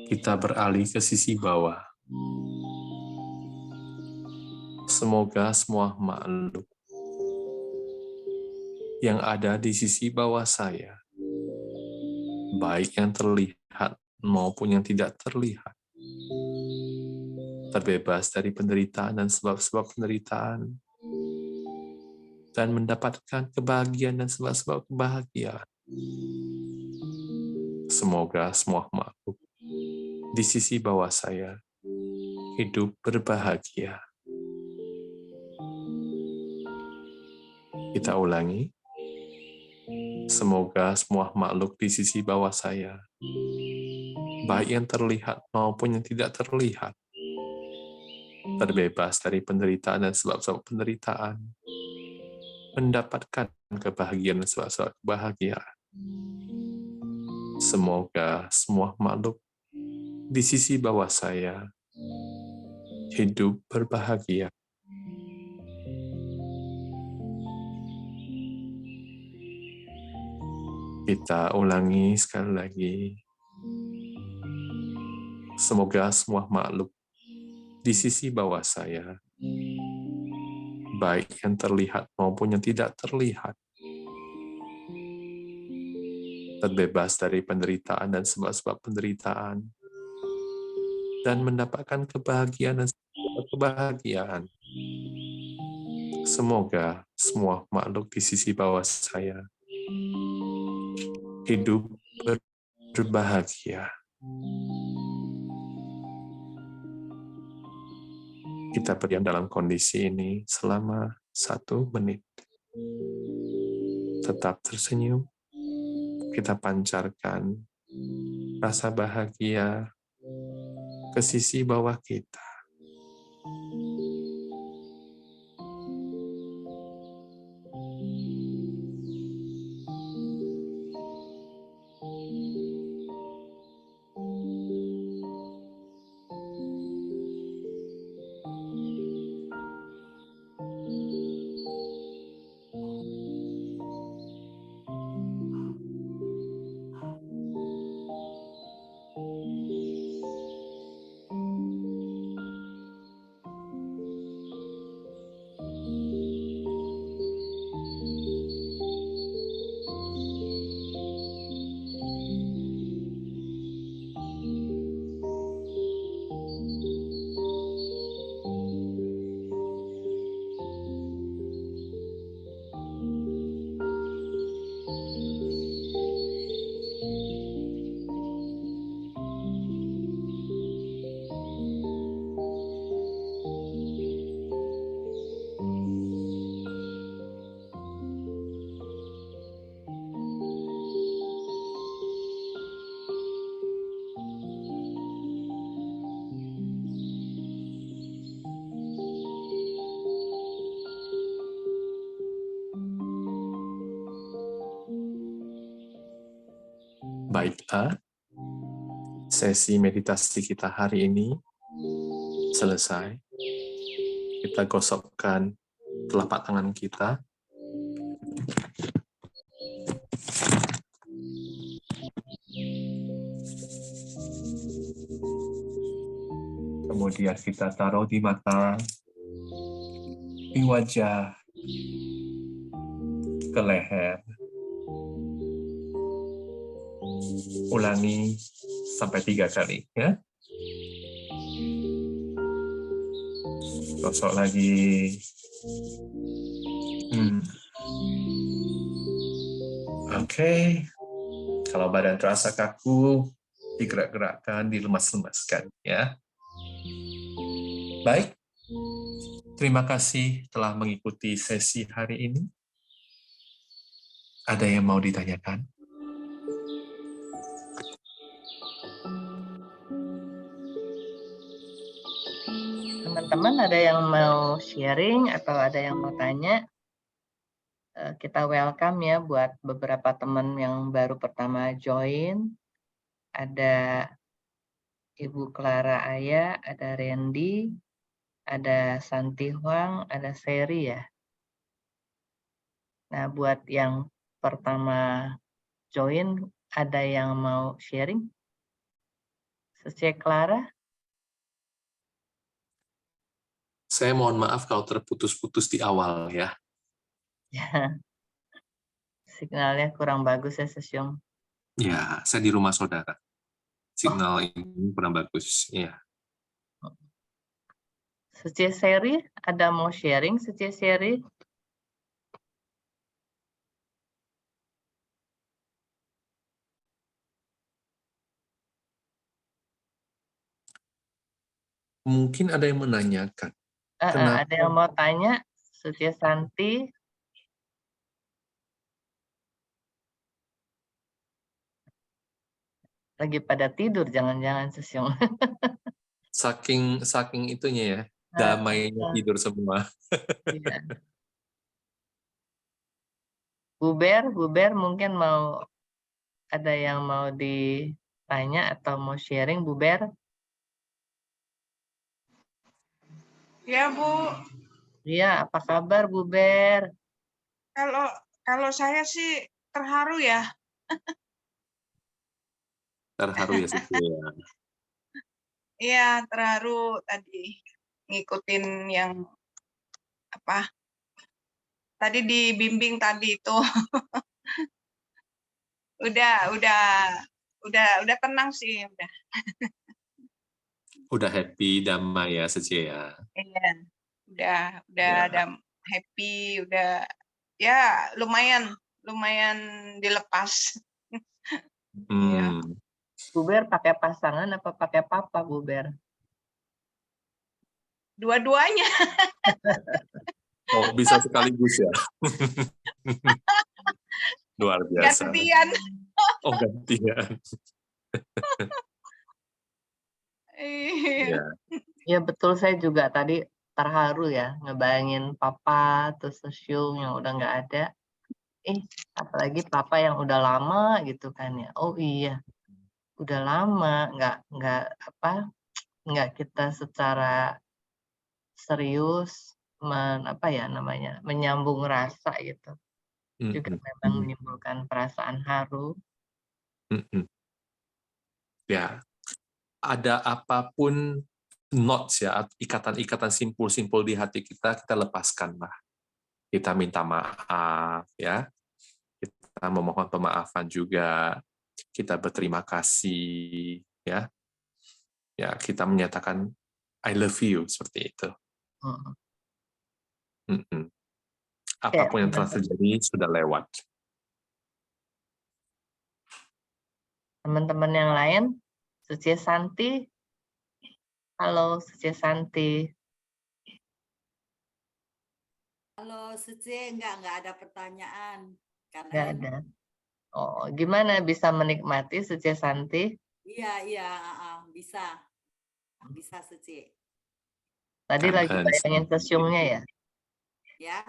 Kita beralih ke sisi bawah. Semoga semua makhluk yang ada di sisi bawah saya, baik yang terlihat maupun yang tidak terlihat, terbebas dari penderitaan dan sebab-sebab penderitaan, dan mendapatkan kebahagiaan dan sebab-sebab kebahagiaan. Semoga semua makhluk di sisi bawah saya hidup berbahagia. Kita ulangi. Semoga semua makhluk di sisi bawah saya, baik yang terlihat maupun yang tidak terlihat, terbebas dari penderitaan dan sebab-sebab penderitaan, mendapatkan kebahagiaan dan sebab-sebab kebahagiaan. Semoga semua makhluk di sisi bawah saya hidup berbahagia. Kita ulangi sekali lagi. Semoga semua makhluk di sisi bawah saya, baik yang terlihat maupun yang tidak terlihat, terbebas dari penderitaan dan sebab-sebab penderitaan, dan mendapatkan kebahagiaan dan kebahagiaan. Semoga semua makhluk di sisi bawah saya hidup berbahagia. Kita berdiam dalam kondisi ini selama 1 menit. Tetap tersenyum. Kita pancarkan rasa bahagia ke sisi bawah kita. Baiklah, sesi meditasi kita hari ini selesai. Kita gosokkan telapak tangan kita. Kemudian kita taruh di mata, di wajah, ke leher. Ulangi sampai 3 kali, ya. Gosok lagi. Oke. Kalau badan terasa kaku, digerak-gerakkan, dilemas-lemaskan, ya. Baik. Terima kasih telah mengikuti sesi hari ini. Ada yang mau ditanyakan? Teman-teman ada yang mau sharing atau ada yang mau tanya? Kita welcome ya buat beberapa teman yang baru pertama join. Ada Ibu Clara Aya, ada Randy, ada Santi Huang, ada Seri ya. Nah, buat yang pertama join, ada yang mau sharing? Sece Clara? Saya mohon maaf kalau terputus-putus di awal, ya. Ya, signalnya kurang bagus ya, Sesyong. Ya, saya di rumah saudara. Signal ini kurang bagus, ya. Sece Seri, ada mau sharing, Sece Seri? Mungkin ada yang menanyakan. Ada yang mau tanya, Sece Santi? Lagi pada tidur, jangan-jangan Sesyong. Saking itunya ya, damainya tidur semua. Iya. Buber mungkin mau ada yang mau ditanya atau mau sharing, Buber? Ya, Bu. Iya, apa kabar Buber? Kalau saya sih terharu ya. Terharu ya, ya. Iya, terharu tadi ngikutin yang apa? Tadi dibimbing tadi itu. udah tenang sih, udah. Udah happy, damai ya, ya. Iya. Udah ada happy, udah ya lumayan dilepas. Iya. Buber pakai pasangan apa pakai papa, Buber? Dua-duanya. Oh, bisa sekaligus ya. Luar biasa. Gantian. Oh, gantian. Iya. Ya betul, saya juga tadi terharu ya ngebayangin papa terus Sesyung yang udah nggak ada. Apalagi papa yang udah lama gitu kan ya. Oh iya, udah lama nggak kita secara serius menyambung rasa gitu. Juga memang menimbulkan perasaan haru. Ya, ada apapun knots ya, ikatan-ikatan simpul-simpul di hati kita lepaskan lah. Kita minta maaf ya, kita memohon pemaafan juga, kita berterima kasih ya, kita menyatakan I love you seperti itu. Apapun yang telah terjadi sudah lewat. Teman-teman yang lain, Suci Santi. Halo, Suci Santi. Halo, Suci, enggak ada pertanyaan. Enggak ada. Oh, gimana bisa menikmati Suci Santi? Iya, bisa. Bisa, Suci. Tadi lagi bayangin Sesyungnya ya? Ya.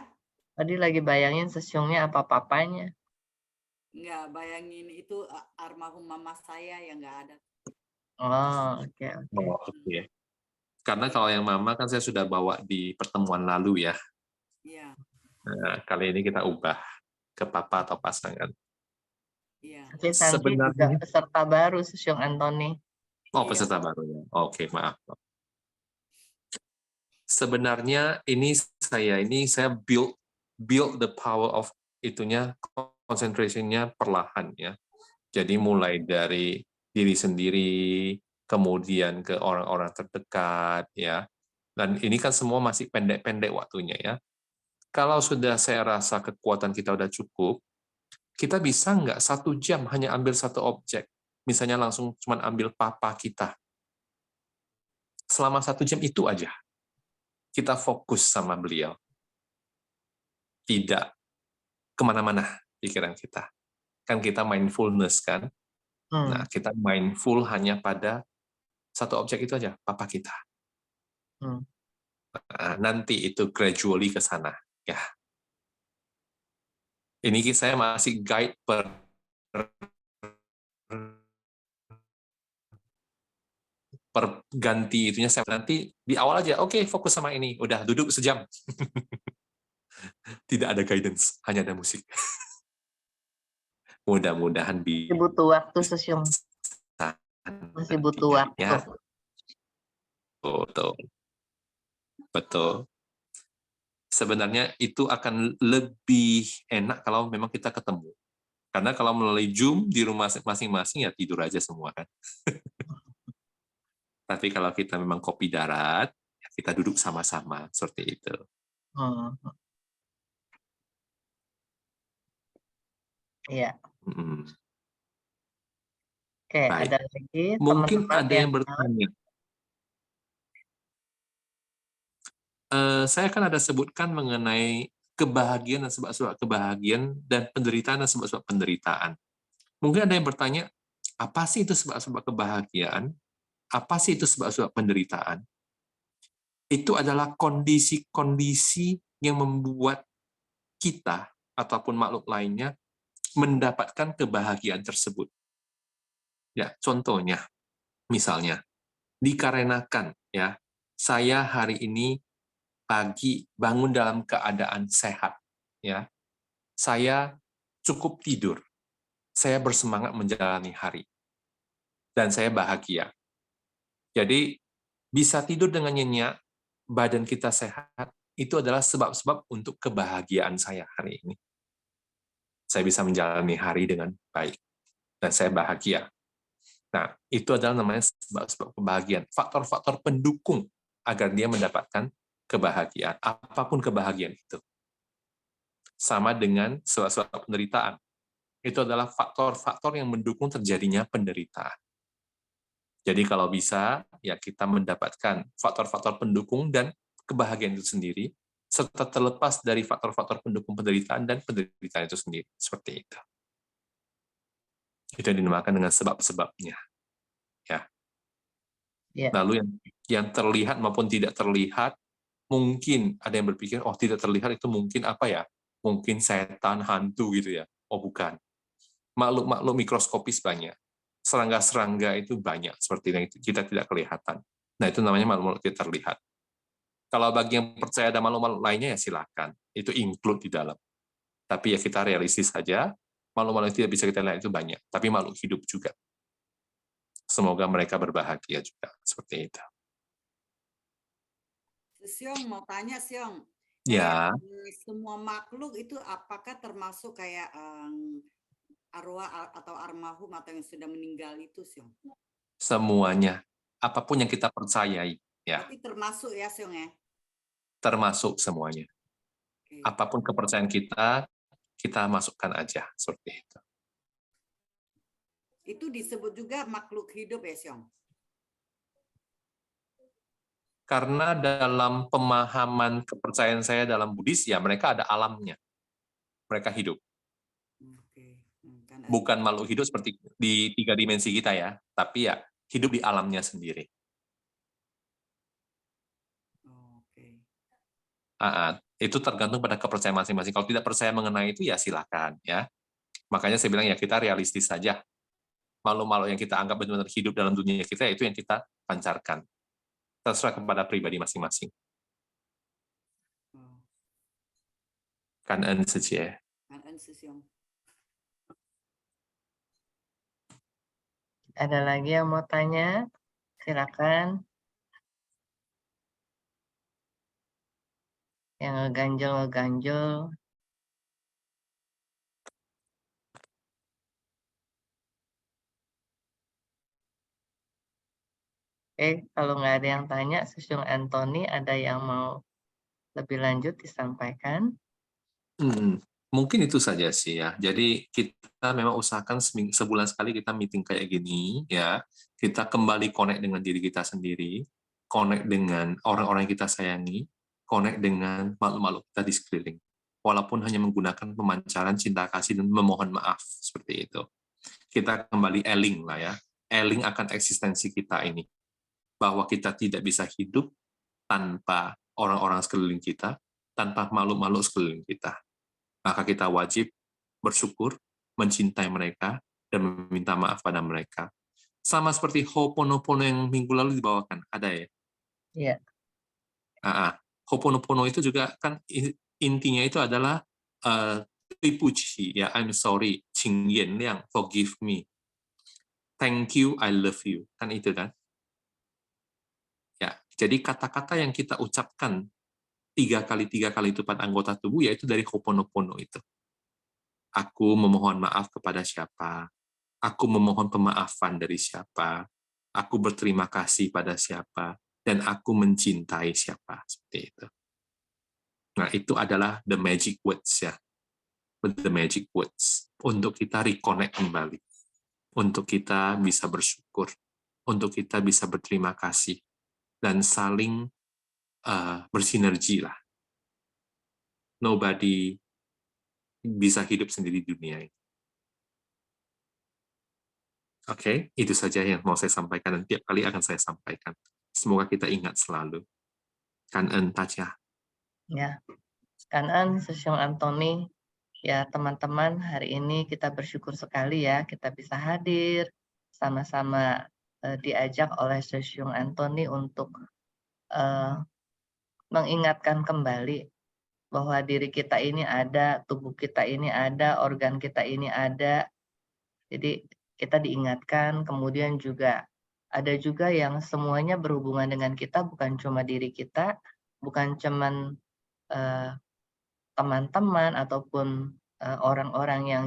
Tadi lagi bayangin Sesyungnya apa papanya? Nggak bayangin itu almarhum mama saya yang nggak ada. Oh, oke, oke. Oh, oke. Karena kalau yang mama kan saya sudah bawa di pertemuan lalu ya. Iya, Nah, kali ini kita ubah ke papa atau pasangan. iya. Tapi Tangki juga Sebenarnya, peserta baru, Susyong Anthony. oh Iya. peserta baru ya. Oke, maaf. Sebenarnya ini saya build the power of itunya, concentration-nya perlahan ya. Jadi mulai dari diri sendiri, kemudian ke orang-orang terdekat ya. Dan ini kan semua masih pendek-pendek waktunya ya. Kalau sudah saya rasa kekuatan kita udah cukup, kita bisa nggak 1 jam hanya ambil satu objek. Misalnya langsung cuma ambil papa kita. Selama 1 jam itu aja. Kita fokus sama beliau. Tidak kemana-mana pikiran kita. Kan kita mindfulness kan. Nah, kita mindful hanya pada satu objek itu aja, papa kita. Nah, nanti itu gradually ke sana. Ya. Ini saya masih guide per ganti itunya, saya nanti di awal aja, oke, fokus sama ini, udah duduk sejam. Tidak ada guidance, hanya ada musik. Mudah-mudahan Masih butuh waktu, Susyong. Masih butuh waktu. Ya. Betul. Betul. Sebenarnya itu akan lebih enak kalau memang kita ketemu. Karena kalau melalui Zoom di rumah masing-masing ya tidur aja semua kan. Tapi kalau kita memang kopi darat, ya kita duduk sama-sama seperti itu. Iya. Oke, Baik. ada lagi Mungkin teman-teman ada yang bertanya. Saya kan ada sebutkan mengenai kebahagiaan dan sebab-sebab kebahagiaan dan penderitaan dan sebab-sebab penderitaan. Mungkin ada yang bertanya, apa sih itu sebab-sebab kebahagiaan? Apa sih itu sebab-sebab penderitaan? Itu adalah kondisi-kondisi yang membuat kita ataupun makhluk lainnya mendapatkan kebahagiaan tersebut. Ya, contohnya, misalnya, dikarenakan ya, saya hari ini pagi bangun dalam keadaan sehat, ya, saya cukup tidur, saya bersemangat menjalani hari, dan saya bahagia. Jadi bisa tidur dengan nyenyak, badan kita sehat, itu adalah sebab-sebab untuk kebahagiaan saya hari ini. Saya bisa menjalani hari dengan baik, dan saya bahagia. Nah, itu adalah namanya sebab-sebab kebahagiaan. Faktor-faktor pendukung agar dia mendapatkan kebahagiaan, apapun kebahagiaan itu. Sama dengan sebab-sebab penderitaan. Itu adalah faktor-faktor yang mendukung terjadinya penderitaan. Jadi kalau bisa, ya kita mendapatkan faktor-faktor pendukung dan kebahagiaan itu sendiri, serta terlepas dari faktor-faktor pendukung penderitaan dan penderitaan itu sendiri. Seperti itu. Itu yang dinamakan dengan sebab-sebabnya. Ya. Lalu yang terlihat maupun tidak terlihat, mungkin ada yang berpikir, oh tidak terlihat itu mungkin apa ya? Mungkin setan, hantu gitu ya. Oh bukan. Makhluk-makhluk mikroskopis banyak. Serangga-serangga itu banyak, seperti yang kita tidak kelihatan. Nah itu namanya makhluk-makhluk tidak terlihat. Kalau bagi yang percaya ada makhluk-makhluk lainnya ya silakan. Itu include di dalam. Tapi ya kita realistis saja, makhluk-makhluk yang tidak bisa kita lihat itu banyak. Tapi makhluk hidup juga. Semoga mereka berbahagia juga. Seperti itu. Siong mau tanya Siong, Ya. semua makhluk itu apakah termasuk kayak arwah atau almarhum atau yang sudah meninggal itu Siong? Semuanya, apapun yang kita percayai, ya. Tapi termasuk ya Siong ya? Termasuk semuanya. Okay. Apapun kepercayaan kita masukkan aja seperti itu. Itu disebut juga makhluk hidup ya Siong? Karena dalam pemahaman kepercayaan saya dalam Buddhis, ya mereka ada alamnya. Mereka hidup. Bukan makhluk hidup seperti di 3 dimensi kita ya, tapi ya hidup di alamnya sendiri. Itu tergantung pada kepercayaan masing-masing. Kalau tidak percaya mengenai itu ya silakan ya. Makanya saya bilang ya kita realistis saja. Makhluk-makhluk yang kita anggap benar-benar hidup dalam dunia kita, itu yang kita pancarkan. Terserah kepada pribadi masing-masing. Kan en seje. Ada lagi yang mau tanya? Silakan. Yang ngeganjel. Kalau nggak ada yang tanya, Susyung Anthony ada yang mau lebih lanjut disampaikan? Mungkin itu saja sih ya. Jadi kita memang usahakan sebulan sekali kita meeting kayak gini ya. Kita kembali connect dengan diri kita sendiri, connect dengan orang-orang yang kita sayangi, connect dengan makhluk-makhluk kita di sekeliling. Walaupun hanya menggunakan pemancaran cinta kasih dan memohon maaf seperti itu. Kita kembali eling lah ya. Eling akan eksistensi kita ini. Bahwa kita tidak bisa hidup tanpa orang-orang sekeliling kita, tanpa makhluk-makhluk sekeliling kita. Maka kita wajib bersyukur, mencintai mereka, dan meminta maaf pada mereka. Sama seperti Ho'oponopono yang minggu lalu dibawakan, ada ya? Iya. Ho'oponopono itu juga kan intinya itu adalah Tuipuchi, ya, I'm sorry, Qing Yan Liang, forgive me. Thank you, I love you. Kan itu kan? Ya, jadi kata-kata yang kita ucapkan 3 kali itu pada anggota tubuh, yaitu dari Ho'oponopono itu. Aku memohon maaf kepada siapa, aku memohon pemaafan dari siapa, aku berterima kasih pada siapa, dan aku mencintai siapa, seperti itu. Nah, itu adalah the magic words ya, the magic words, untuk kita reconnect kembali, untuk kita bisa bersyukur, untuk kita bisa berterima kasih, dan saling bersinergi lah. Nobody bisa hidup sendiri di dunia ini. Oke, itu saja yang mau saya sampaikan, dan tiap kali akan saya sampaikan. Semoga kita ingat selalu. Kan-en Tacha. Ya, kan-en Susyung Anthony. Ya, teman-teman, hari ini kita bersyukur sekali ya, kita bisa hadir, sama-sama diajak oleh Susyung Anthony untuk mengingatkan kembali bahwa diri kita ini ada, tubuh kita ini ada, organ kita ini ada. Jadi kita diingatkan, kemudian juga ada juga yang semuanya berhubungan dengan kita, bukan cuma diri kita, bukan cuma teman-teman ataupun orang-orang yang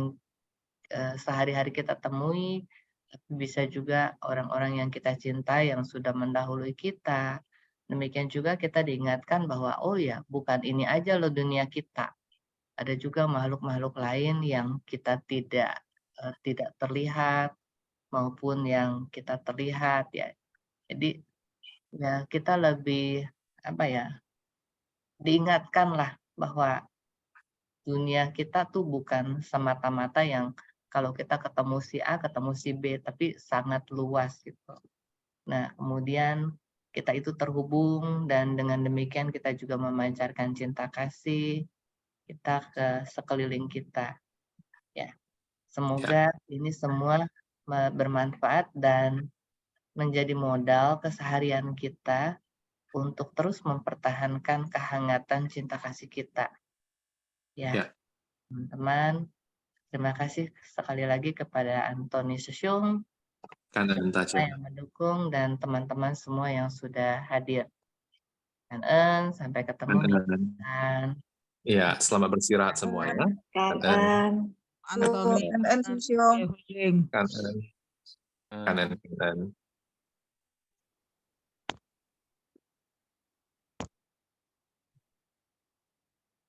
sehari-hari kita temui, tapi bisa juga orang-orang yang kita cintai yang sudah mendahului kita. Demikian juga kita diingatkan bahwa, oh ya, bukan ini aja loh dunia kita. Ada juga makhluk-makhluk lain yang kita tidak terlihat maupun yang kita terlihat ya. Jadi ya kita lebih diingatkanlah bahwa dunia kita tuh bukan semata-mata yang kalau kita ketemu si A, ketemu si B, tapi sangat luas gitu. Nah, kemudian kita itu terhubung dan dengan demikian kita juga memancarkan cinta kasih kita ke sekeliling kita. Ya, semoga ini semua bermanfaat dan menjadi modal keseharian kita untuk terus mempertahankan kehangatan cinta kasih kita. Ya, teman-teman, terima kasih sekali lagi kepada Anthony Susyung yang mendukung dan teman-teman semua yang sudah hadir. Kan-en, sampai ketemu minggu depan. Iya, selamat beristirahat semua ya. Kan-en. Susyung. Kan-en.